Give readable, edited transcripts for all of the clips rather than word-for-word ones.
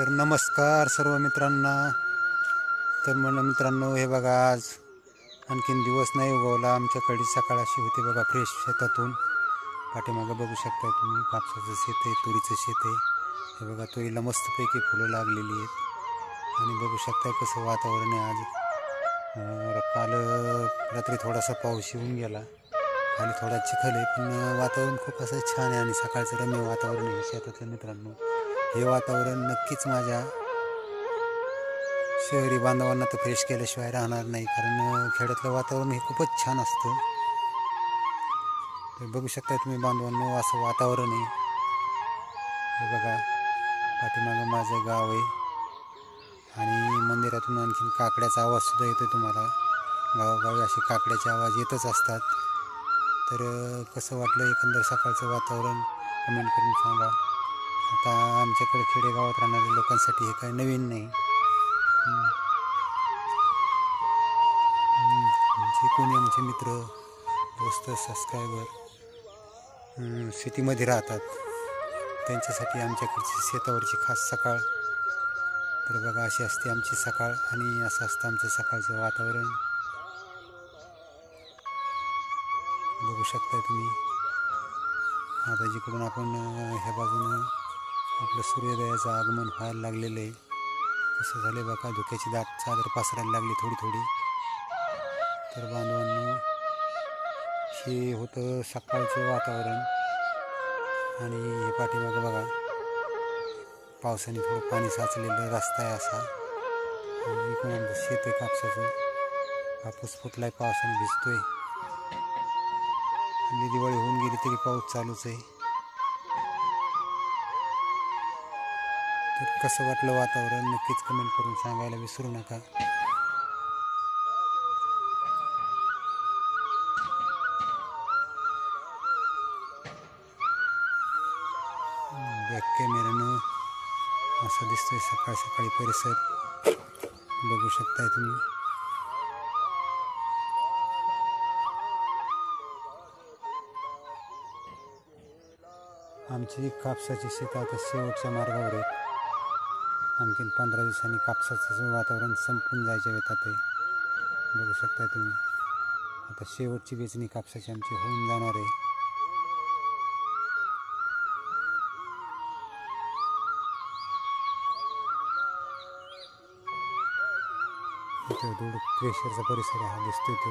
तर नमस्कार सर्व मित्रांना. तर मित्रांनो, हे बघा, आज आणखीन दिवस नाही उगवला. आमच्याकडे सकाळ अशी होती बघा, फ्रेश शेतातून. पाठीमागं बघू शकता तुम्ही, कापसाचं शेत आहे, तुरीचं शेत आहे. हे बघा, तुरीला मस्तपैकी फुलं लागलेली आहेत. आणि बघू शकता कसं वातावरण आहे आज. काल रात्री थोडासा पाऊस येऊन गेला आणि थोडा चिखल आहे, पण वातावरण खूप असं छान आहे आणि सकाळचं रम्य वातावरण आहे शेतातलं. मित्रांनो, हे वातावरण नक्कीच माझ्या शहरी बांधवांना तर फ्रेश केल्याशिवाय राहणार नाही, कारण खेड्यातलं वातावरण हे खूपच छान असतं. तर बघू शकता तुम्ही बांधवांनो, असं वातावरण आहे. हे बघा, पाठीमागं माझं गाव आहे आणि मंदिरातून आणखीन काकड्याचा आवाजसुद्धा येतो तुम्हाला. गावोगावी असे काकड्याचे आवाज येतच असतात. तर कसं वाटलं एकंदर सकाळचं वातावरण कमेंट करून सांगा. आता आमच्याकडे खेडेगावात राहणाऱ्या लोकांसाठी हे काही नवीन नाही. जे कोणी आमचे मित्र, दोस्त, सबस्क्रायबर सिटीमध्ये राहतात, त्यांच्यासाठी आमच्याकडची शेतावरची खास सकाळ. तर बघा, अशी असते आमची सकाळ आणि असं असतं आमचं सकाळचं वातावरण. बघू शकता तुम्ही. आता जिकडून आपण ह्या बाजूनं आपलं सूर्योदयाचं आगमन व्हायला लागलेलं आहे. कसं झालं बघा, धुक्याची दाट चादर पसरायला लागली थोडी थोडी. तर बांधवांनो, हे होतं सकाळचं वातावरण. आणि हे पाठीमागं बघा, पावसाने थोडं पाणी साचलेलं रस्ता आहे असा. आणि इकडून आमचं शेत आहे कापसाचं. कापूस फुटलाय, पावसाने भिजतोय. आणि दिवाळी होऊन गेली तरी पाऊस चालूच आहे. तर कसं वाटलं वातावरण नक्कीच कमेंट करून सांगायला विसरू नका. बॅक कॅमेऱ्यानं असं दिसतोय सकाळ सकाळी परिसर. बघू शकताय तुम्ही. आमची कापसाची शेतं आता शेवटच्या मार्गावर आहेत. आणखीन 15 दिवसांनी कापसाचं वातावरण संपून जायच्या वेळात आहे. बघू शकताय तुम्ही. आता शेवटची वेचणी कापसाची आमची होऊन जाणार आहे. इथं दूर क्रेशरचा परिसर हा दिसतोय, तो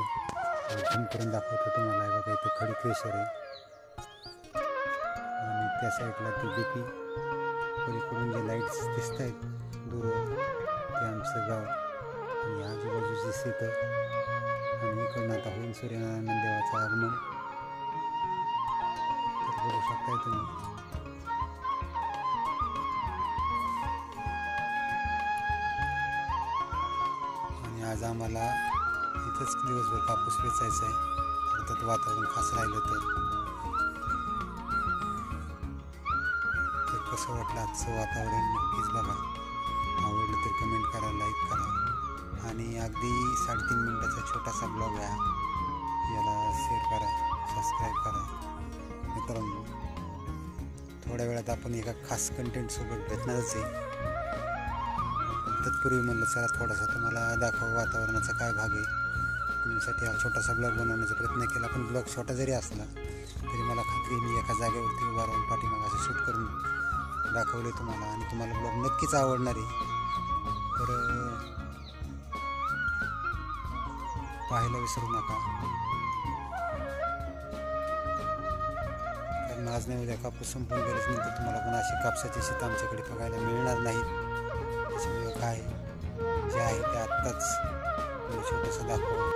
झूम करून दाखवतो तुम्हाला. आहे बघा, इथं खडी क्रेशर आहे आणि त्या साईडला ती डीपी, पलीकडून जे लाईट्स दिसत आहेत दूरवर, ते आमचं गाव आणि आजूबाजूची शेतं. आणि इकडनं आता होईल सूर्यनारायण देवाचं आगमन. तर बघू शकताय तुम्ही. आणि आज आम्हाला इथंच दिवसभर कापूस वेचायचा आहे. अर्थात वातावरण खास राहिलं तर. कसं वाटलं आजचं वातावरण नक्कीच बघा. आवडलं तर कमेंट करा, लाईक करा आणि अगदी 3.5 मिनिटाचा छोटासा ब्लॉग आहे, याला शेअर करा, सबस्क्राईब करा. मित्रांनो, थोड्या वेळात आपण एका खास कंटेंटसोबत भेटणारच आहे. तत्पूर्वी म्हणलं चला थोडासा तुम्हाला दाखवा वातावरणाचा काय भाग आहे. तुमच्यासाठी हा छोटासा ब्लॉग बनवण्याचा प्रयत्न केला. पण ब्लॉग छोटा जरी असला तरी मला खात्री आहे, मी एका जागेवरती उभा राहून पाठीमागं असं शूट करून दाखवले तुम्हाला आणि तुम्हाला ब्लॉग नक्कीच आवडणार आहे. तर पाहायला विसरू नका, कारण आज नाही उद्या कापूस संपून गेल्यानंतर तुम्हाला पुन्हा अशी कापसाची शेतं आमच्याकडे बघायला मिळणार नाहीत. त्याच्यामुळे काय जे आहे ते आत्ताच छोटंसं दाखवू.